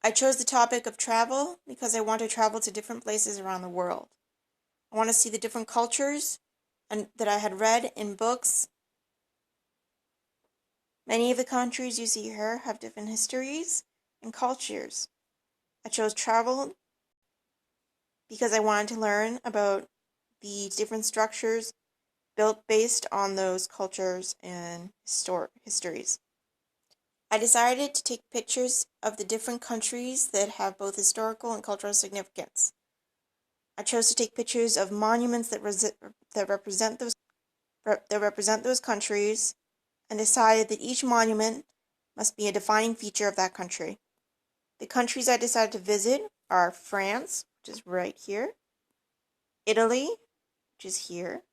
I chose the topic of travel because I want to travel to different places around the world. I want to see the different cultures that I had read in books. Many of the countries you see here have different histories and cultures. I chose travel because I wanted to learn about the different structures built based on those cultures and histories. I decided to take pictures of the different countries that have both historical and cultural significance. I chose to take pictures of monuments that represent those countries, and decided that each monument must be a defining feature of that country. The countries I decided to visit are France, which is right here, Italy, which is here,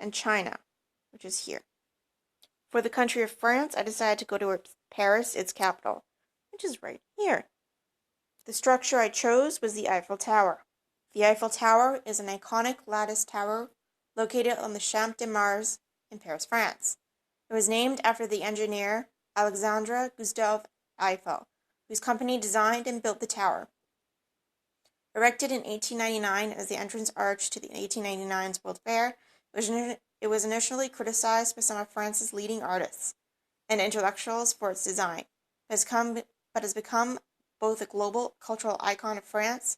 and China, which is here. For the country of France, I decided to go to Paris, its capital, which is right here. The structure I chose was the Eiffel Tower. The Eiffel Tower is an iconic lattice tower located on the Champ de Mars in Paris, France. It was named after the engineer Alexandre Gustave Eiffel, whose company designed and built the tower. Erected in 1899 as the entrance arch to the 1899 World Fair, it was initially criticized by some of France's leading artists and intellectuals for its design, but has become both a global cultural icon of France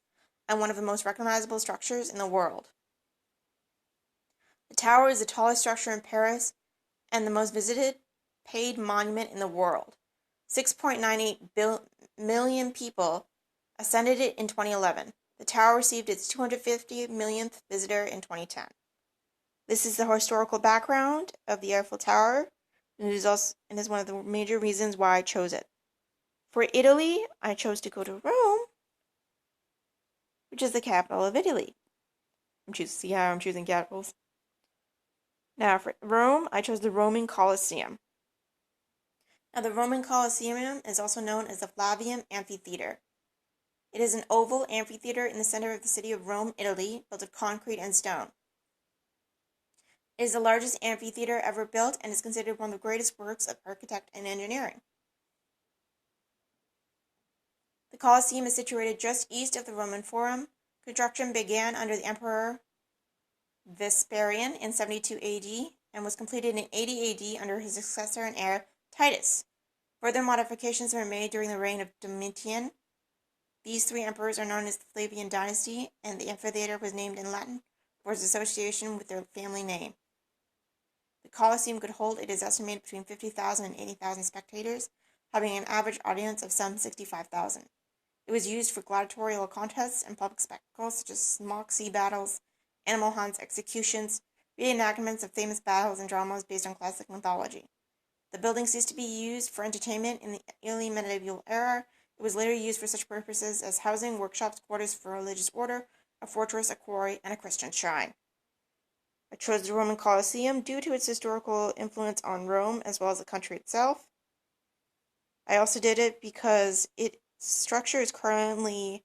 and one of the most recognizable structures in the world. The tower is the tallest structure in Paris and the most visited paid monument in the world. 6.98 million people ascended it in 2011. The tower received its 250 millionth visitor in 2010. This is the historical background of the Eiffel Tower, and is one of the major reasons why I chose it. For Italy, I chose to go to Rome, which is the capital of Italy. See how I'm choosing capitals? Now, for Rome, I chose the Roman Colosseum. Now, the Roman Colosseum is also known as the Flavian Amphitheater. It is an oval amphitheater in the center of the city of Rome, Italy, built of concrete and stone. It is the largest amphitheater ever built and is considered one of the greatest works of architecture and engineering. The Colosseum is situated just east of the Roman Forum. Construction began under the Emperor Vespasian in 72 AD and was completed in 80 AD under his successor and heir, Titus. Further modifications were made during the reign of Domitian. These three emperors are known as the Flavian dynasty, and the amphitheater was named in Latin for its association with their family name. The Colosseum could hold, it is estimated, between 50,000 and 80,000 spectators, having an average audience of some 65,000. It was used for gladiatorial contests and public spectacles such as mock sea battles, animal hunts, executions, reenactments of famous battles, and dramas based on classic mythology. The building ceased to be used for entertainment in the early medieval era. It was later used for such purposes as housing, workshops, quarters for a religious order, a fortress, a quarry, and a Christian shrine. I chose the Roman Colosseum due to its historical influence on Rome as well as the country itself. I also did it because its structure is currently,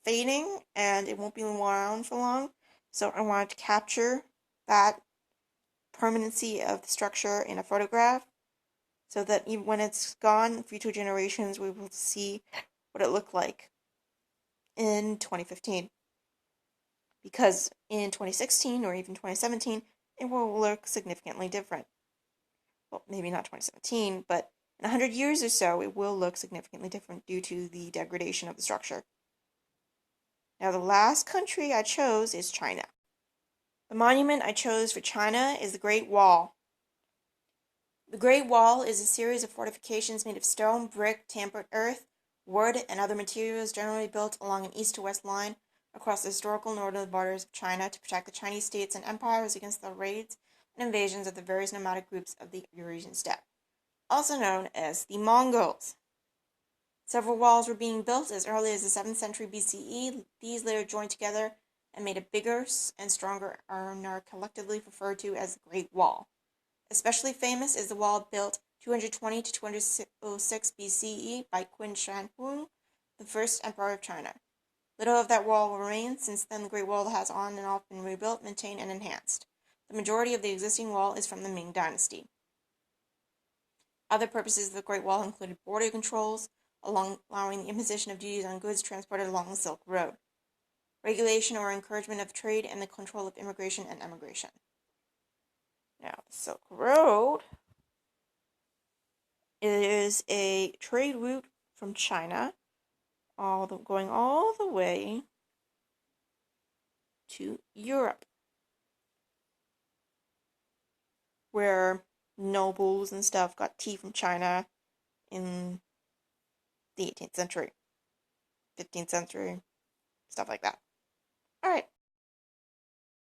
fading and it won't be around for long. So I wanted to capture that permanency of the structure in a photograph so that even when it's gone, future generations will be able to see what it looked like in 2015. Because in 2016 or even 2017, it will look significantly different. Well, maybe not 2017, but in 100 years or so, it will look significantly different due to the degradation of the structure. Now, the last country I chose is China. The monument I chose for China is the Great Wall. The Great Wall is a series of fortifications made of stone, brick, tempered earth, wood, and other materials generally built along an east-to-west line across the historical northern borders of China to protect the Chinese states and empires against the raids and invasions of the various nomadic groups of the Eurasian steppe, also known as the Mongols. Several walls were being built as early as the 7th century BCE. These later joined together and made a bigger and stronger and are collectively referred to as the Great Wall. Especially famous is the wall built 220 to 206 BCE by Qin Shi Huang, the first emperor of China. Little of that wall remains. Since then, the Great Wall has on and off been rebuilt, maintained, and enhanced. The majority of the existing wall is from the Ming Dynasty. Other purposes of the Great Wall included border controls, allowing the imposition of duties on goods transported along the Silk Road. Regulation or encouragement of trade and the control of immigration and emigration. Now, the Silk Road is a trade route from China, going all the way to Europe, where nobles and stuff got tea from China in the 18th century, 15th century, stuff like that. All right.